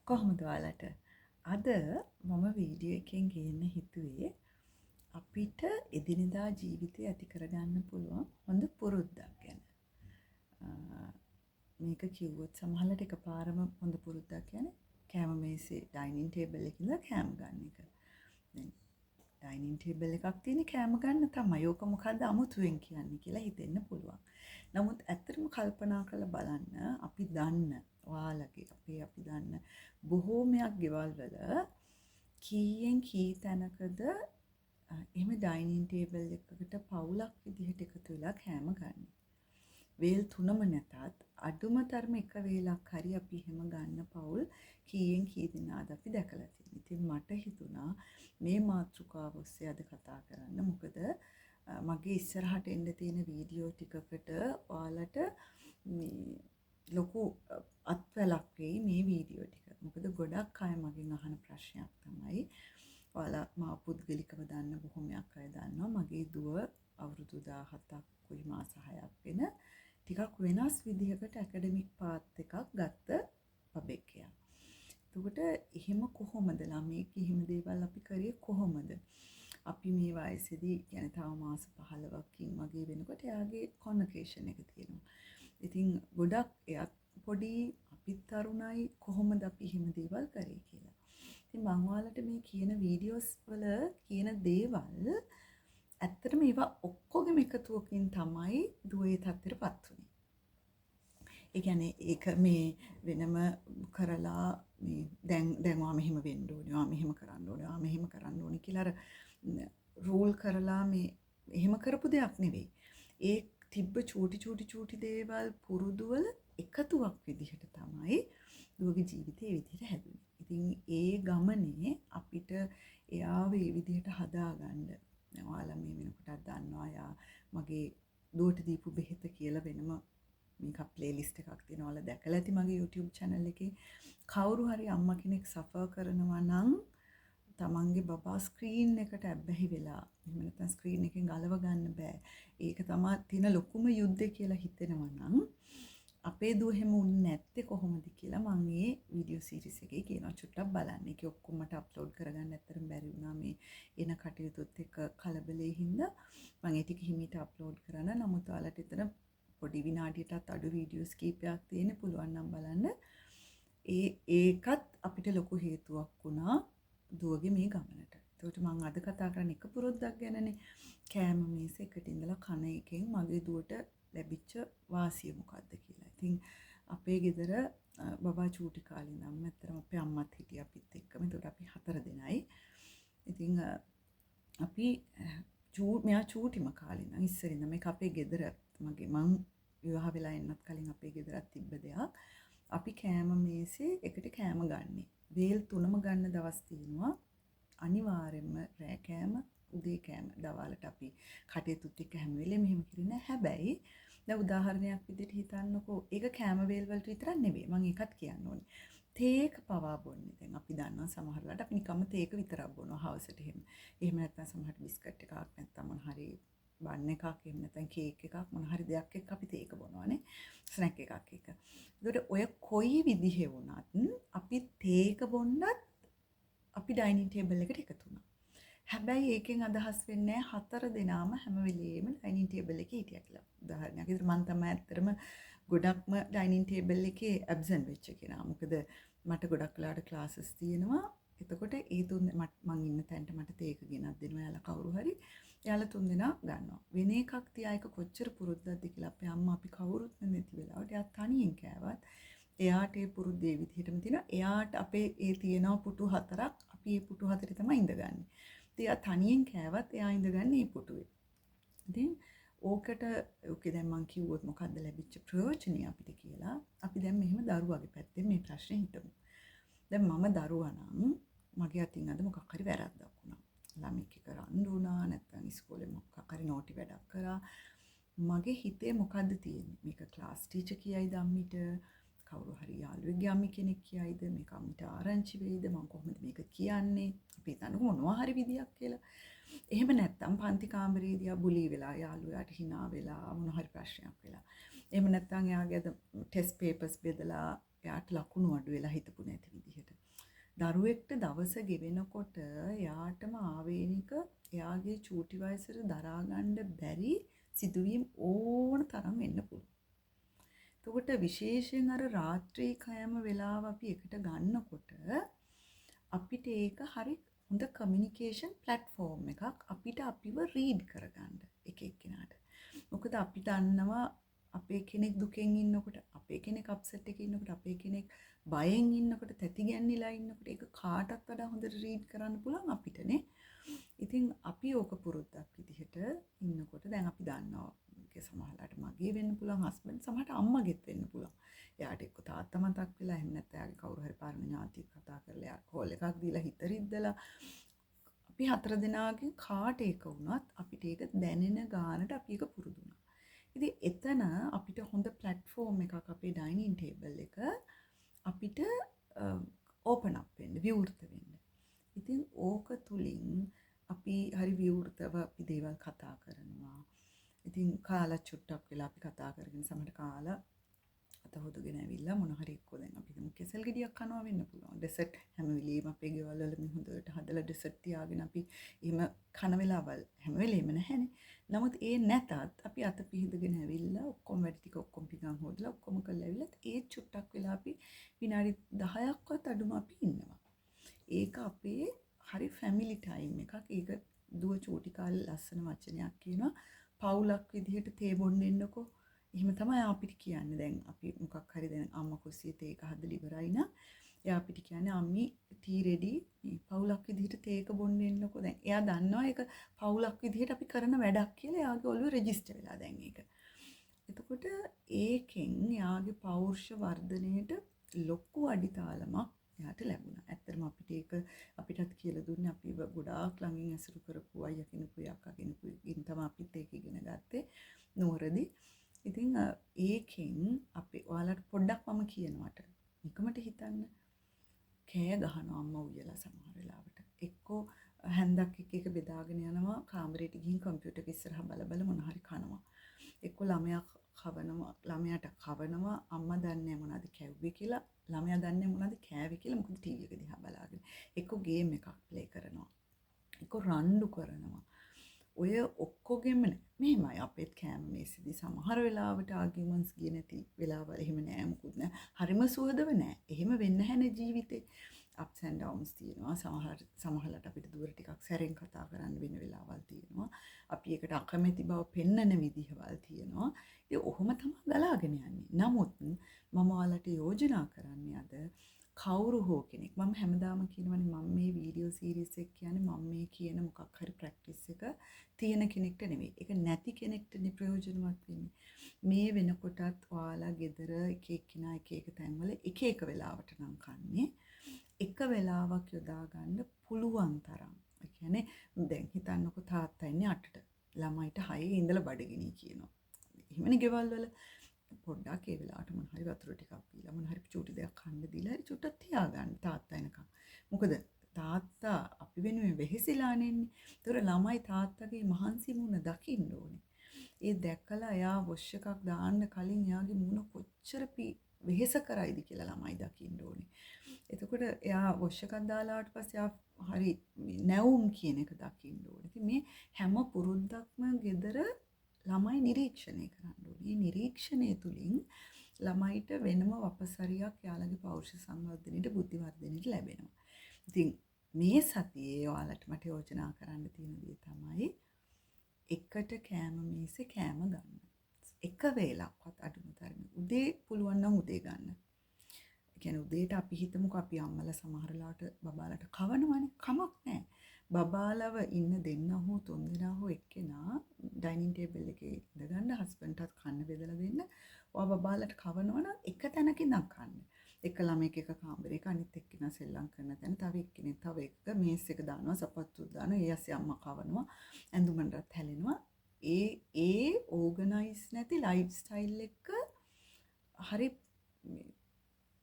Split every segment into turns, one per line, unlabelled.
කොහොමද ඔයාලට? අද මම වීඩියෝ එකෙන් ගේන්න හිතුවේ අපිට එදිනෙදා ජීවිතේ ඇති කරගන්න පුළුවන් හොඳ පුරුද්දක් ගැන. මේක කිව්වොත් සමහරවිට එකපාරම හොඳ පුරුද්දක් කියන්නේ කෑම මේසේ ඩයිනින් ටේබල් එකේ ඉඳලා කෑම ගන්න එක. දැන් ඩයිනින් ටේබල් එකක් තියෙන කෑම ගන්න තමයි. ඕක මොකද්ද අමුතුවෙන් කියන්නේ කියලා හිතෙන්න පුළුවන්. නමුත් ඇත්තටම කල්පනා කරලා බලන්න අපි දන්න ඔයාලගේ අපි දන්න බොහෝමයක් ගෙවල් වල කීයෙන් කී තැනකද එහෙම ඩයිනින් ටේබල් එකකට පවුලක් විදිහට එකතු වෙලා කෑම ගන්න. වේල් තුනම නැතත් අඩුම තරම එක වේලක් හරි අපි එහෙම ගන්න පවුල් කීයෙන් කී දෙනාද අපි දැකලා තියෙන්නේ. ඉතින් මට හිතුණා මේ මාතෘකාව ඔස්සේ අද කතා කරන්න. මොකද මගේ ඉස්සරහට එන්න තියෙන වීඩියෝ ටිකකට ඔයාලට මේ ලොකු අත්වැලක් වෙයි මේ වීඩියෝ ටික. මොකද ගොඩක් අය මගෙන් අහන ප්‍රශ්නයක් තමයි ඔයාලා මාව පුද්ගලිකව දන්න බොහොමයක් අය දන්නවා මගේ දුව අවුරුදු 17ක් කුයි මාස 6ක් වෙන ටිකක් වෙනස් විදිහකට ඇකඩමික් පාත් එකක් ගත්ත පබෙක්කයක්. එතකොට එහෙම කොහොමද ළමෙක් එහෙම දේවල් අපි කරේ කොහොමද? අපි මේ වයසේදී يعني තව මාස 15කින් වගේ වෙනකොට එයාගේ කොන්වොකේෂන් එක තියෙනවා. ඉතින් ගොඩක් එයා පොඩි අපිත් තරුණයි කොහොමද අපි එහෙම දේවල් කරේ කියලා. ඉතින් මම ඔයාලට මේ කියන වීඩියෝස් වල කියන දේවල් ඇත්තටම ඒවා ඔක්කොගෙම එකතුවකින් තමයි දුවේ තත්ත්වයටපත් උනේ. ඒ කියන්නේ ඒක මේ වෙනම කරලා මේ දැන් ඔයා මෙහෙම වෙන්න ඕනේ, ඔයා මෙහෙම කරන්න ඕනේ, ඔයා මෙහෙම කරන්න ඕනේ කියලා අර රූල් කරලා මේ එහෙම කරපු දෙයක් නෙවෙයි. ඒ තිබ්බ චූටි දේවල් පුරුදුවල එකතුවක් විදිහට තමයි දුවගේ ජීවිතේ ඒ විදිහට හැදුනේ. ඉතින් ඒ ගමනේ අපිට එයාව ඒ විදිහට හදාගන්න. දැන් ඔයාලා මේ වෙනකොටත් දන්නවා යා මගේ දුවට දීපු බෙහෙත කියලා වෙනම මේක ප්ලේලිස්ට් එකක් තියෙනවා. ඔයාලා දැකලා ඇති මගේ YouTube channel එකේ. කවුරු හරි අම්මා කෙනෙක් සෆර් කරනවා නම් තමන්ගේ බබා ස්ක්‍රීන් එකට ඇබ්බැහි වෙලා එහෙම නැත්නම් ස්ක්‍රීන් එකෙන් ගලව ගන්න බෑ. ඒක තමයි තියෙන ලොකුම යුද්ධය කියලා හිතෙනවා නම් අපේ දුව එහෙම වුනේ නැත්තේ කොහොමද කියලා මම මේ වීඩියෝ සීරීස් එකේ කියනවා චුට්ටක් බලන්න. ඒක ඔක්කොම මට අප්ලෝඩ් කරගන්න ඇත්තටම බැරි වුණා මේ එන කටයුතුත් එක්ක කලබලේ හින්දා මම ඒ ටික හිමීට අප්ලෝඩ් කරන්න. නමුත් ඔයාලට එතන පොඩි විනාඩියටත් අඩු වීඩියෝස් කීපයක් තියෙන පුළුවන් නම් බලන්න. ඒකත් අපිට ලොකු හේතුවක් වුණා දුවගේ මේ ගමනට. ඒකට මම අද කතා කරන්නේ එක පුරුද්දක් ගැනනේ. කෑම මේස එකට ඉඳලා කන එකෙන් මගේ දුවට ලැබිච්ච වාසිය මොකක්ද කියලා. ඉතින් අපේ ගෙදර බබා චූටි කාලේ ඉඳන්ම ඇත්තටම අපේ අම්මත් හිටියා අපිත් එක්කම. ඒකට අපි 4 දෙනයි. ඉතින් අපි මෙයා චූටිම කාලේ ඉඳන් ඉස්සරින්ද මේක අපේ ගෙදර මම විවාහ වෙලා එන්නත් කලින් අපේ ගෙදරත් තිබ්බ දෙයක්. අපි කෑම මේසේ එකට කෑම ගන්නෙ. වේල් 3ම ගන්න දවස් තියෙනවා. අනිවාර්යයෙන්ම රෑ කෑම, උදේ කෑම, දවල්ට අපි කටයුතුත් එක්ක හැම වෙලේම මෙහෙම කරන්නේ. හැබැයි දැන් උදාහරණයක් විදිහට හිතන්නකෝ. ඒක කෑම වේල් වලට විතරක් නෙවෙයි. මම ඒකත් කියන්න ඕනේ. තේක පවා බොන්නේ. දැන් අපි දන්නවා සමහර වෙලාවට අපි නිකම්ම තේක විතරක් බොනවා හවසට එහෙම. එහෙම නැත්නම් සමහරට බිස්කට් එකක් නැත්නම් මොන හරි බන් එකක් එහෙම නැත්නම් කේක් එකක් මොන හරි දෙයක් එක්ක අපි තේක බොනවානේ. ස්නැක් එකක් එක්ක. ඒකට ඔය කොයි විදිහේ වුණත් අපි තේක බොන්නත් අපි ඩයිනින් ටේබල් එකට එකතු වුණා. හැබැයි ඒකෙන් අදහස් වෙන්නේ 4 දෙනාම හැම වෙලෙම ඩයිනින් ටේබල් එකේ හිටියා කියලා. උදාහරණයක් විදිහට මම තමයි ඇත්තටම ගොඩක්ම ඩයිනින් ටේබල් එකේ ඇබ්සන්ට් වෙච්ච කෙනා. මොකද මට ගොඩක් වෙලාවට ක්ලාසස් තියෙනවා. එතකොට ඒ තුන් මම ඉන්න තැනට මට තේක ගෙනත් දෙනවා. එයාලා කවුරු හරි එයාලා 3 දෙනා ගන්නවා. වෙන එකක් තියා එක කොච්චර පුරුද්දක්ද කියලා අපේ අම්මා අපි කවුරුත් නැති වෙලාවට එයා තනියෙන් කෑවත් එයාට ඒ පුරුද්ද ඒ විදිහටම තියෙනවා. එයාට අපේ ඒ තියෙනවා පුටු 4ක්. අපි ඒ පුටු 4 තමයි ඉඳගන්නේ. ඉතින් එයා තනියෙන් කෑවත් එයා ඉඳගන්නේ මේ පුටුවේ. ඉතින් ඕකේ දැන් මම කිව්වොත් මොකද්ද ලැබිච්ච ප්‍රයෝජනය අපිට කියලා. අපි දැන් මෙහෙම දරුවාගේ පැත්තෙන් මේ ප්‍රශ්නේ හිතමු. දැන් මම දරුවා නම් මගේ අතින් අද මොකක් හරි වැරද්දක් වුණා. ළමෙක් එක රණ්ඩු වුණා නැත්නම් ඉස්කෝලේ මොකක් හරි නෝටි වැඩක් කරා. මගේ හිතේ මොකද්ද තියෙන්නේ? මේක ක්ලාස් ටීචර් කියයිද අම්මිට? කවුරු හරි යාළුවෙක්ගේ අම්මි කෙනෙක් කියයිද? මේක අම්මිට ආරංචි වෙයිද? මම කොහොමද මේක කියන්නේ? අපි හිතන්නේ මොනවා හරි විදියක් කියලා. එහෙම නැත්නම් පන්ති කාමරේදී බුලි වෙලා යාළුවාට hina වෙලා මොන හරි ප්‍රශ්නයක් වෙලා. එහෙම නැත්නම් එයාගේ ටෙස්ට් පේපර්ස් බෙදලා එයාට ලකුණු අඩු වෙලා හිතපු නැති විදිහට. දරුවෙක්ට දවස ගෙවෙනකොට එයාටම ආවේනික එයාගේ චූටි වයසට දරා ගන්න බැරි සිදුවීම් ඕන තරම් වෙන්න පුළුවන්. එතකොට විශේෂයෙන් අර රාත්‍රී කෑම වෙලාව අපි එකට ගන්නකොට අපිට ඒක හරි හොඳ කමියුනිකේෂන් ප්ලැට්ෆෝම් එකක් අපිට අපිව රීඩ් කරගන්න එක එක්කෙනාට. මොකද අපි දන්නවා අපේ කෙනෙක් දුකෙන් ඉන්නකොට, අපේ කෙනෙක් අප්සෙට් එකේ ඉන්නකොට, අපේ කෙනෙක් බයෙන් ඉන්නකොට, තැති ගැන්නිලා ඉන්නකොට ඒක කාටත් වඩා හොඳට රීඩ් කරන්න පුළුවන් අපිටනේ. ඉතින් අපි ඕක පුරුද්දක් විදිහට ඉන්නකොට දැන් අපි දන්නවා සමහරලාට මගේ වෙන්න පුළුවන්, හස්බන්ඩ් සමහරට අම්මගෙත් වෙන්න පුළුවන්. එයාට එක්ක තාත්තා මතක් වෙලා එහෙම නැත්නම් එයාගේ කවුරු හරි පරණ ඥාතියෙක් කතා කරලා එයා කෝල් එකක් දීලා හිත රිද්දලා අපි හතර දෙනාගෙන් කාට ඒක වුණත් අපිට ඒක දැනෙන ගානට අපි ඒක පුරුදු වුණා. ඉතින් එතන අපිට හොඳ ප්ලැට්ෆෝම් එකක් අපේ ඩයිනින් ටේබල් එක අපිට ඕපන් අප් වෙන්න, විවෘත වෙන්න. ඉතින් ඕක තුලින් අපි හරි විවෘතව අපි දේවල් කතා කරනවා. ඉතින් කාලා චුට්ටක් වෙලා අපි කතා කරගෙන සමහර කාලා අත හොදගෙන ඇවිල්ලා මොන හරි එක්කෝ දැන් අපි හිතමු කෙසල් ගෙඩියක් කනවා වෙන්න පුළුවන්. ඩෙසර්ට් හැම වෙලෙම අපේ ගෙවල් වල මේ හොඳට හදලා ඩෙසර්ට් තියාගෙන අපි එහෙම කන වෙලාවල් හැම වෙලෙම නැහැනේ. නමුත් ඒ නැතත් අපි අත පිහිදගෙන ඇවිල්ලා ඔක්කොම වැඩ ටික ඔක්කොම පිටන් හොදලා ඔක්කොම කරලා ඇවිල්ලා ඒ චුට්ටක් වෙලා අපි විනාඩි 10ක්වත් අඩුම අපි ඉන්නවා. ඒක අපේ හරි ෆැමිලි ටයිම් එකක්. ඒක දුව චූටි කාලේ ලස්සන වචනයක් කියනවා. පවුලක් විදිහට තේ බොන්න එන්නකෝ. එහෙම තමයි අපිට කියන්නේ. දැන් අපි මොකක් හරි දැන් අම්මා කුස්සියේ තේ එක හදලා ඉවරයි නම් එයා අපිට කියන්නේ අම්මි ටී රෙඩි මේ පවුලක් විදිහට තේක බොන්න එන්නකෝ. දැන් එයා දන්නවා ඒක පවුලක් විදිහට අපි කරන වැඩක් කියලා. එයාගේ ඔළුවේ රෙජිස්ටර් වෙලා දැන් ඒක. එතකොට ඒකෙන් එයාගේ පෞරුෂ වර්ධනයේට ලොකු අඩිතාලමක් එයාට ලැබුණා. ඇත්තටම අපිට ඒක අපිටත් කියලා දුන්නේ අපිව ගොඩාක් ළඟින් ඇසුරු කරපු අයියා කෙනෙකුයි අක්කා කෙනෙකුයි ඉතින් තමයි අපිත් ඒක ඉගෙන ගත්තේ නුවරදී. ඉතින් ඒකෙන් අපි ඔයාලට පොඩ්ඩක් මම කියනවට නිකමට හිතන්න කෑ ගහනවා අම්මා උයලා සමහර වෙලාවට. එක්කෝ හැන්දක් එක බෙදාගෙන යනවා කාමරේට ගිහින් කම්පියුටර් එක ඉස්සරහා බල මොන හරි කනවා. එක්කෝ ළමයා ළමයාට කවනවා අම්මා දන්නේ මොනවද කැව්වේ කියලා. ළමයා දන්නේ මොනවද කෑවේ කියලා. මොකද ටීවී එක දිහා බලාගෙන. එක්කෝ ගේම් එකක් ප්ලේ කරනවා. එක්කෝ රණ්ඩු කරනවා. ඔය ඔක්කොගෙම මෙහෙමයි අපේත් කෑම මේසෙදි සමහර වෙලාවට ආගියුමන්ට්ස් ගියේ නැති වෙලාවල් එහෙම නෑ මුකුත් නෑ. හරිම සුවදව නෑ. එහෙම වෙන්න හැනේ ජීවිතේ. ups and downs තියෙනවා. සමහරකට අපිට දුර ටිකක් සැරෙන් කතා කරන්න වෙන වෙලාවල් තියෙනවා. අපි ඒකට අකමැති බව පෙන්වන විදිහවල් තියෙනවා. ඉතින් ඔහොම තමයි ගලාගෙන යන්නේ. නමුත් මම ඔයාලට යෝජනා කරන්නේ අද කවුරු හෝ කෙනෙක් මම හැමදාම කියනවනේ මම මේ වීඩියෝ සීරීස් එක කියන්නේ මම මේ කියන මොකක් හරි ප්‍රැක්ටිස් එක තියෙන කෙනෙක්ට නෙවෙයි. ඒක නැති කෙනෙක්ටනේ ප්‍රයෝජනවත් වෙන්නේ. මේ වෙනකොටත් ඔයාලා ගෙදර එක එක්කිනා එක තැන්වල එක වෙලාවට නම් කන්නේ. එක වෙලාවක් යොදා ගන්න පුළුවන් තරම්. ඒ කියන්නේ දැන් හිතන්නකො තාත්තා ඉන්නේ 8ට. ළමයිට 6 ඉඳලා බඩගිනි කියනවා. එහෙමනේ ගෙවල් වල පොඩ්ඩක් ඒ වෙලාවට මොන හරි වතුර ටිකක් පීලා මොන හරි චූටි දෙයක් කන්න දීලා හරි චුට්ටක් තියාගන්න තාත්තා එනකම්. මොකද තාත්තා අපි වෙනුවෙන් වෙහෙසිලානේ ඉන්නේ. ඒතර ළමයි තාත්තගේ මහන්සි මුණ දකින්න ඕනේ. ඒ දැක්කලා එයා වොෂ් එකක් දාන්න කලින් එයාගේ මුණ කොච්චර වෙහෙස කරයිද කියලා ළමයි දකින්න ඕනේ. එතකොට එයා වොෂ් එකක් දාලා ආවට පස්සේ එයා හරි නැවුම් කියන එක දකින්න ඕනේ. ඉතින් මේ හැම පුරුද්දක්ම gedara ළමයි නිරීක්ෂණය කරන්න ඕනේ. මේ නිරීක්ෂණය තුලින් ළමයිට වෙනම වපසරියක් යාළගේ පෞරුෂ සංවර්ධනයට බුද්ධි වර්ධනයට ලැබෙනවා. ඉතින් මේ සතියේ ඔයාලට මට යෝජනා කරන්න තියෙන දේ තමයි එකට කෑම මේසේ කෑම ගන්න. එක වේලක්වත් අඩුම තරමේ උදේ පුළුවන් නම් උදේ ගන්න. ඒ කියන්නේ උදේට අපි හිතමුකෝ අපි අම්මලා සමහර ලාට බබාලට කවනවනේ කමක් නැහැ. බබාලව ඉන්න දෙන්න හෝ තුන් දෙනා හෝ එක්කෙනා ඩයිනින් ටේබල් එකේ ඉඳගන්න හස්බන්ඩ්ටත් කන්න බෙදලා දෙන්න. ඔයා බබාලට කවනවා නම් එක තැනක ඉඳන් කන්න. එක ළමෙක් එක කාමරයක අනිත් එක්කෙනා සෙල්ලම් කරන තැන තව එක්කෙනෙක් තව එක මේස් එක දානවා සපත්තු දානවා ඒ ඇස්සේ අම්මා කවනවා ඇඳුමටත් හැලෙනවා. ඒ ඕගනයිස් නැති ලයිෆ් ස්ටයිල් එක හරි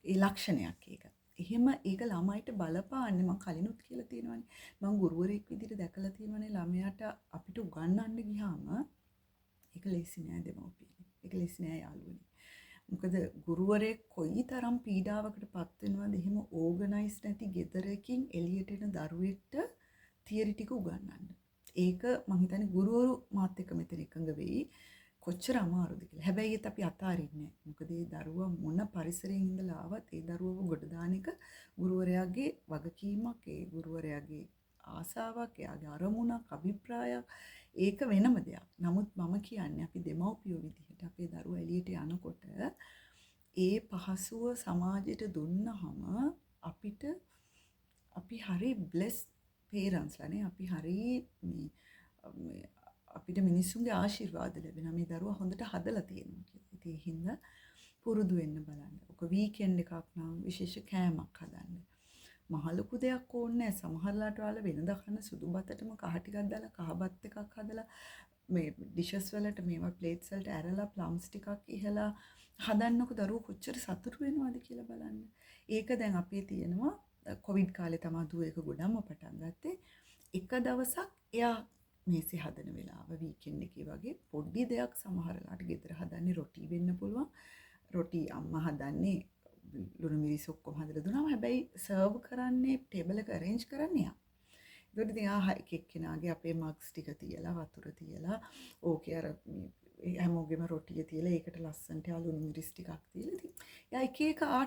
ඒ ලක්ෂණයක් ඒක. එහෙම ඒක ළමයිට බලපාන්නේ මම කලිනුත් කියලා තියෙනවානේ. මම ගුරුවරයෙක් විදිහට දැකලා තියෙනවානේ ළමයාට අපිට උගන්වන්න ගියාම ඒක ලේසි නෑ දෙමව්පියනේ. ඒක ලේසි නෑ යාළුවනේ. මොකද ගුරුවරයෙක් කොයිතරම් පීඩාවකට පත් වෙනවද එහෙම ඕගනයිස් නැති ගෙදරකින් එළියට එන දරුවෙක්ට තියරි ටික උගන්වන්න. ඒක මම හිතන්නේ ගුරුවරු මාත් එක්ක මෙතන එකඟ වෙයි. කොච්චර අමාරුද කියලා. හැබැයි ඒත් අපි අතාරින්නේ නැහැ. මොකද ඒ දරුවා මොන පරිසරයෙන් ඉඳලා ආවත් ඒ දරුවව ගොඩ දාන එක ගුරුවරයාගේ වගකීමක්, ඒ ගුරුවරයාගේ ආසාවක්, එයාගේ අරමුණක්, අභිප්‍රායක්. ඒක වෙනම දෙයක්. නමුත් මම කියන්නේ අපි දෙමව්පියෝ විදිහට අපේ දරුවා එළියට යනකොට ඒ පහසුව සමාජයට දුන්නහම අපිට අපි හරි බ්ලෙස් පේරන්ට්ස්ලානේ. අපි හරි මේ අපිට මිනිස්සුන්ගේ ආශිර්වාද ලැබෙනවා. මේ දරුවා හොඳට හදලා තියෙනවා කියලා. ඉතින් ඒ හින්දා පුරුදු වෙන්න බලන්න. ඔක වීකෙන්ඩ් එකක් නම් විශේෂ කෑමක් හදන්න. මහ ලොකු දෙයක් ඕනේ නැහැ. සමහරලාට ඔයාලා වෙනදා කන සුදු බතටම කහ ටිකක් දාලා කහ බත් එකක් හදලා මේ ඩිෂස් වලට මේවා ප්ලේට්ස් වලට ඇරලා ප්ලම්ස් ටිකක් ඉහලා හදන්නකො දරුවෝ කොච්චර සතුටු වෙනවද කියලා බලන්න. ඒක දැන් අපේ තියෙනවා කොවිඩ් කාලේ තමයි දුව එක ගොඩක්ම පටන් ගත්තේ. එක දවසක් එයා මේසෙ හදන වෙලාව වීකෙන්ඩ් එකේ වගේ පොඩි දෙයක් සමහරලාට ගෙදර හදන්නේ රොටි වෙන්න පුළුවන්. රොටි අම්මා හදන්නේ ලුණු මිරිස් ඔක්කොම හදලා දුන්නාම හැබැයි සර්ව් කරන්නේ ටේබල් එක අරේන්ජ් කරන්නේ යා. ඒකට ඉතින් එක එක්කෙනාගේ අපේ මග්ස් ටික තියලා වතුර තියලා ඕකේ අර හැමෝගෙම රොටිය තියලා ඒකට ලස්සනට ලුණු මිරිස් ටිකක් තියලා ඉතින් එයා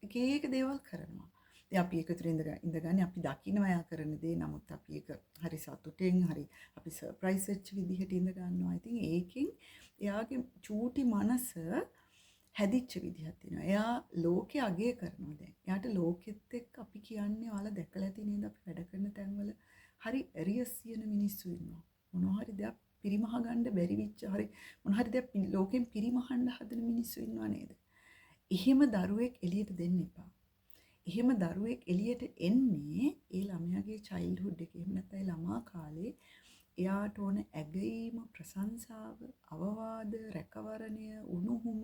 එක එක දේවල් කරනවා. ඉතින් අපි එකතර ඉඳගන්නේ අපි දකින්නවා එයා කරන දේ. නමුත් අපි ඒක හරි සතුටෙන් හරි අපි සර්ප්‍රයිස් වෙච්ච විදිහට ඉඳ ගන්නවා. ඉතින් ඒකෙන් එයාගේ චූටි මනස හැදිච්ච විදිහක් තියෙනවා. එයා ලෝකේ අගය කරනවා දැන්. එයාට ලෝකෙත් එක්ක අපි කියන්නේ ඔයාලා දැකලා ඇති නේද අපි වැඩ කරන තැන්වල හරි ඇරියස් කියන මිනිස්සු ඉන්නවා. මොනවා හරි දෙයක් පිරිමහ ගන්න බැරි වෙච්ච හරි මොනවා හරි දෙයක් ලෝකෙන් පිරිමහන්න හදන මිනිස්සු ඉන්නවා නේද? එහෙම දරුවෙක් එළියට දෙන්න එපා. එහෙම දරුවෙක් එළියට එන්නේ ඒ ළමයාගේ චයිල්ඩ්හුඩ් එකේ. එහෙම නැත්නම් ළමා කාලේ එයාට ඕන ඇගීම, ප්‍රශංසාව, අවවාද, රැකවරණය, උණුහුම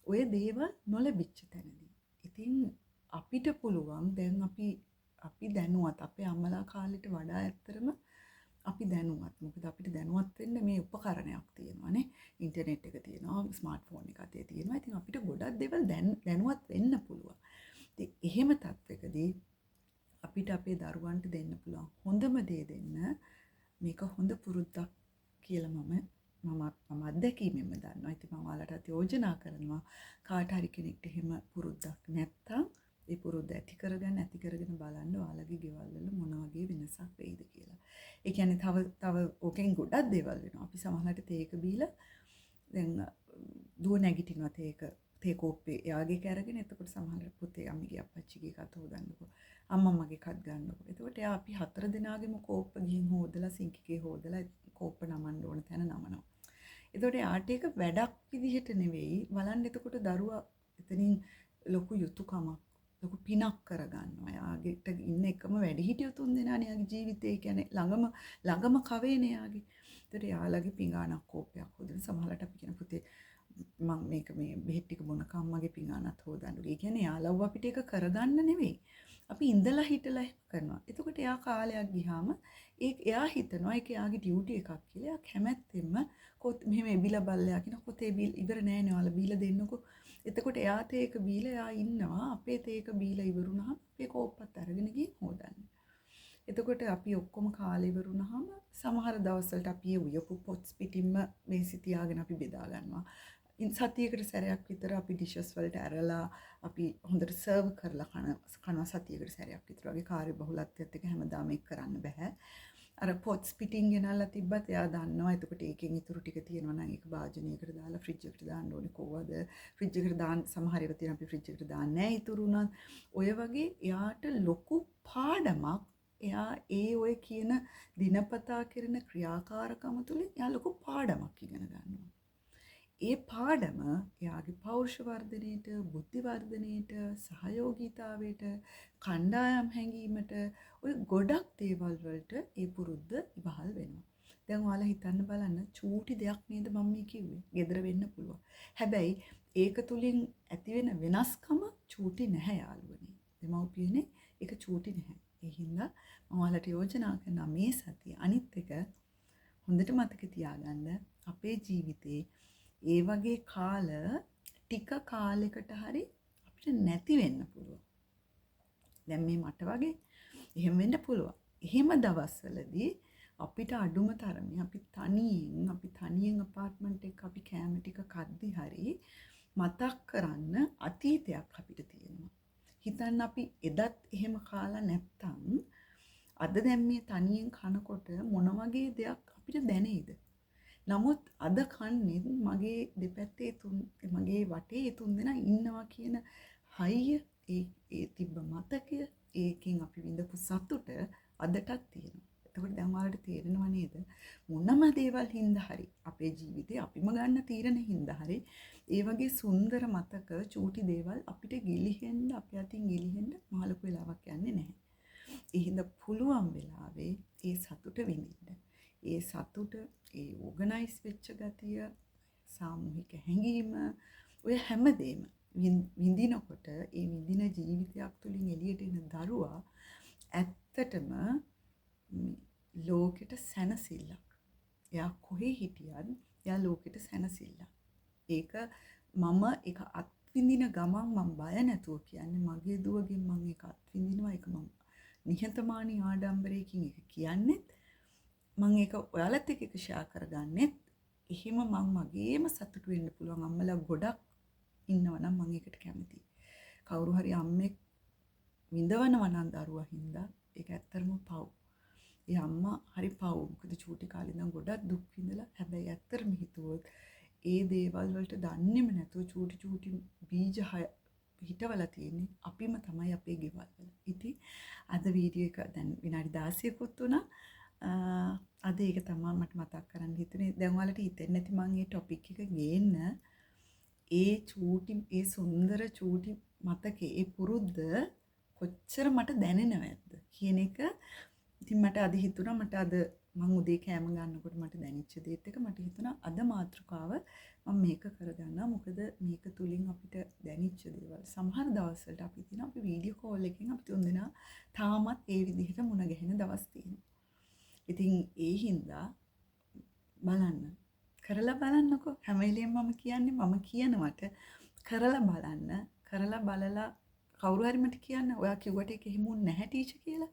ඔය දේවල් නොලැබිච්ච තැනදී. ඉතින් අපිට පුළුවන් දැන් අපි දැනුවත් අපේ අම්මලා කාලෙට වඩා ඇත්තරම අපි දැනුවත්. මොකද අපිට දැනුවත් වෙන්න මේ උපකරණයක් තියෙනවානේ. ඉන්ටර්නෙට් එක තියෙනවා, ස්මාර්ට් ෆෝන් එක අතේ තියෙනවා. ඉතින් අපිට ගොඩක් දේවල් දැනුවත් වෙන්න පුළුවන්. ඉතින් එහෙම තත්වයකදී අපිට අපේ දරුවන්ට දෙන්න පුළුවන් හොඳම දේ දෙන්න මේක හොඳ පුරුද්දක් කියලා මම අත්දැකීමෙන්ම දන්නවා. ඉතින් මම ඔයාලටත් යෝජනා කරනවා කාට හරි කෙනෙක්ට එහෙම පුරුද්දක් නැත්තම් ඒ පුරුද්ද ඇති කරගෙන බලන්න ඔයාලගේ ගෙවල් වල මොන වගේ වෙනසක් වෙයිද කියලා. ඒ කියන්නේ තව ඕකෙන් ගොඩක් දේවල් වෙනවා. අපි සමහරවිට තේක බීලා දැන් දුව නැගිටිනවා තේ කෝප්පේ එයාගේ කැරගෙන එතකොට සමහරවිට පුතේ අම්මිගේ අප්පච්චිගේ කත හොදන්නකො අම්මා මගේ කත් ගන්නකො. එතකොට එයා අපි 4 දෙනාගේම කෝප්ප ගිහින් හොදලා සින්ක් එකේ හොදලා කෝප්ප නමන්න ඕන තැන නමනවා. එතකොට යාට ඒක වැඩක් විදිහට නෙවෙයි බලන්න. එතකොට දරුවා එතනින් ලොකු යුතුයකමක් ලොකු පිනක් කරගන්නවා. යාගෙට ඉන්න එකම වැඩිහිටියෝ 3 දෙනානේ යාගේ ජීවිතේ. කියන්නේ ළඟම කවේනේ යාගේ. එතකොට යාළගේ පිඟානක් කෝප්පයක් හොදන සමහරවිට අපි කියන පුතේ මම මේක මේ බෙහෙත් ටික බොනක අම්මගේ පිඟානත් හොදන්න. ඒ කියන්නේ යාළව අපිට ඒක කරගන්න නෙවෙයි. අපි ඉඳලා හිටලා කරනවා. එතකොට එයා කාලයක් ගියාම එයා හිතනවා ඒක එයාගේ ඩියුටි එකක් කියලා. එයා කැමැත්තෙන්ම මෙහෙම එබිලා බල්ලයා කියන කොතේ බීල් ඉවර නෑ නේ ඔයාලා බීලා දෙන්නකෝ. එතකොට එයා තේක බීලා එයා ඉන්නවා. අපේ තේක බීලා ඉවරුනහම අපේ කෝප්පත් අරගෙන ගිහින් හොදන්න. එතකොට අපි ඔක්කොම කාලේ ඉවරුනහම සමහර දවස්වලට අපි උයපු පොට්ස් පිටින්ම මේසි තියාගෙන අපි බෙදා ගන්නවා. සතියකට සැරයක් විතර අපි ඩිෂස් වලට ඇරලා අපි හොඳට සර්ව් කරලා කනවා සතියකට සැරයක් විතර. වගේ කාර්යබහුලත්වයත් එක්ක හැමදාම ඒක කරන්න බෑ. අර පොට්ස් පිටින් ගෙනල්ලා තිබ්බත් එයා දන්නවා. එතකොට ඒකෙන් ඉතුරු ටික තියෙනවා නම් ඒක භාජනයකට දාලා ෆ්‍රිජ් එකට දාන්න ඕනේ. කොහොමද ෆ්‍රිජ් එකට දාන්න සමහර ඒවා තියෙනවා අපි ෆ්‍රිජ් එකට දාන්නේ නැහැ ඉතුරු උනත්. ඔය වගේ එයාට ලොකු පාඩමක් එයා ඔය කියන දිනපතා කරන ක්‍රියාකාරකම තුළින් එයා ලොකු පාඩමක් ඉගෙන ගන්නවා. ඒ පාඩම එයාගේ පෞරුෂ වර්ධනයට, බුද්ධි වර්ධනයට, සහයෝගීතාවයට, කණ්ඩායම් හැඟීමට ඔය ගොඩක් දේවල් වලට ඒ පුරුද්ද ඉවහල් වෙනවා. දැන් ඔයාලා හිතන්න බලන්න චූටි දෙයක් නේද මම මේ කිව්වේ. gedara වෙන්න පුළුවන්. හැබැයි ඒක තුලින් ඇති වෙන වෙනස්කම චූටි නැහැ යාළුවනේ. දෙමව්පියනේ ඒක චූටි නැහැ. ඒ හින්දා මම ඔයාලට යෝජනා කරනවා මේ සතිය අනිත් එක හොඳට මතක තියාගන්න අපේ ජීවිතේ ඒ වගේ කාල ටික කාලෙකට හරි අපිට නැති වෙන්න පුළුවන්. දැන් මේ මට වගේ එහෙම වෙන්න පුළුවන්. එහෙම දවස්වලදී අපිට අඩුම තරමේ අපි තනියෙන් අපාර්ට්මන්ට් එක අපි කෑම ටික කද්දි හරි මතක් කරන්න අතීතයක් අපිට තියෙනවා. හිතන්න අපි එදත් එහෙම කාලා නැත්තම් අද දැන් මේ තනියෙන් කනකොට මොන වගේ දෙයක් අපිට දැනෙයිද? නමුත් අද කන්නේ මගේ දෙපැත්තේ මගේ වටේ තුන් දෙනා ඉන්නවා කියන හයිය ඒ තිබ්බ මතකය ඒකෙන් අපි විඳපු සතුට අදටත් තියෙනවා. එතකොට දැන් ඔයාලට තේරෙනව නේද? මොනම දේවල් හින්දා හරි අපේ ජීවිතේ අපිම ගන්න තීරණ හින්දා හරි ඒ වගේ සුන්දර මතක චූටි දේවල් අපිට ගිලිහෙන්න අපේ අතින් ගිලිහෙන්න මහ ලොකු වෙලාවක් යන්නේ නැහැ. ඒ හින්දා පුළුවන් වෙලාවේ ඒ සතුට විඳින්න. ඒ සතුට ඒ ඕගනයිස් වෙච්ච ගතිය සාමූහික හැඟීම ඔය හැමදේම විඳිනකොට ඒ විඳින ජීවිතයක් තුළින් එළියට එන දරුවා ඇත්තටම ලෝකෙට සැනසෙල්ලක්. එයා කොහේ හිටියත් එයා ලෝකෙට සැනසෙල්ලක්. ඒක ඒක අත්විඳින ගමන් මම බය නැතුව කියන්නේ මගේ දුවගෙන් මම ඒක අත්විඳිනවා. ඒක මම නිහතමානී ආඩම්බරයකින් ඒක කියන්නේත් මම ඒක ඔයාලත් එක්ක ෂෙයා කරගන්නෙත් එහෙම මම මගේම සතුටු වෙන්න පුළුවන් අම්මලා ගොඩක් ඉන්නවා නම් මම ඒකට කැමතියි. කවුරු හරි අම්මෙක් විඳවනවා නම් දරුවා හින්දා ඒක ඇත්තටම පව්. ඒ අම්මා හරි පව්. මොකද චූටි කාලේ ඉඳන් ගොඩක් දුක් විඳලා හැබැයි ඇත්තටම හිතුවොත් ඒ දේවල් වලට දන්නේම නැතුව චූටි බීජ හිටවලා තියෙන්නේ අපිම තමයි අපේ ගෙවල් වල. ඉතින් අද වීඩියෝ එක දැන් විනාඩි 16කුත් වුණා. අද ඒක තමයි මට මතක් කරන්න හිතුනේ. දැන් ඔයාලට හිතෙන්නේ නැති මම මේ ટොපික් එක ගේන්න ඒ සුන්දර චූටි මතකේ ඒ පුරුද්ද කොච්චර මට දැනෙනවද කියන එක. ඉතින් මට අද හිතුණා මම උදේ කෑම ගන්නකොට මට දැනෙච්ච දේත් එක මට හිතුණා අද මාතෘකාව මම මේක කරගන්නවා. මොකද මේක තුලින් අපිට දැනෙච්ච දේවල් සමහර දවස්වලට අපි වීඩියෝ කෝල් එකකින් අපි තුන්දෙනා තාමත් ඒ විදිහට මුණ ගැහෙන දවස් තියෙනවා. ඉතින් ඒ හින්දා කරලා බලන්නකෝ. හැම වෙලේම මම කියනවට කරලා බලන්න. කරලා බලලා කවුරු හරි මට කියන්න ඔයා කිව්වට ඒක එහෙම නැහැ ටීචර් කියලා.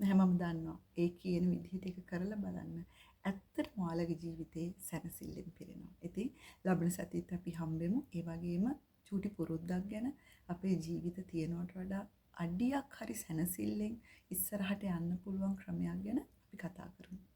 නැහැ මම දන්නවා. ඒ කියන විදිහට ඒක කරලා බලන්න. ඇත්තටම ඔයාලගේ ජීවිතේ සැනසෙල්ලෙන් පිරෙනවා. ඉතින් ලබන සතියේත් අපි හම්බෙමු. ඒ වගේම චූටි පුරුද්දක් ගැන අපේ ජීවිත තියනවට වඩා අඩියක් හරි සැනසෙල්ලෙන් ඉස්සරහට යන්න පුළුවන් ක්‍රමයක් ගැන අපි කතා කරමු.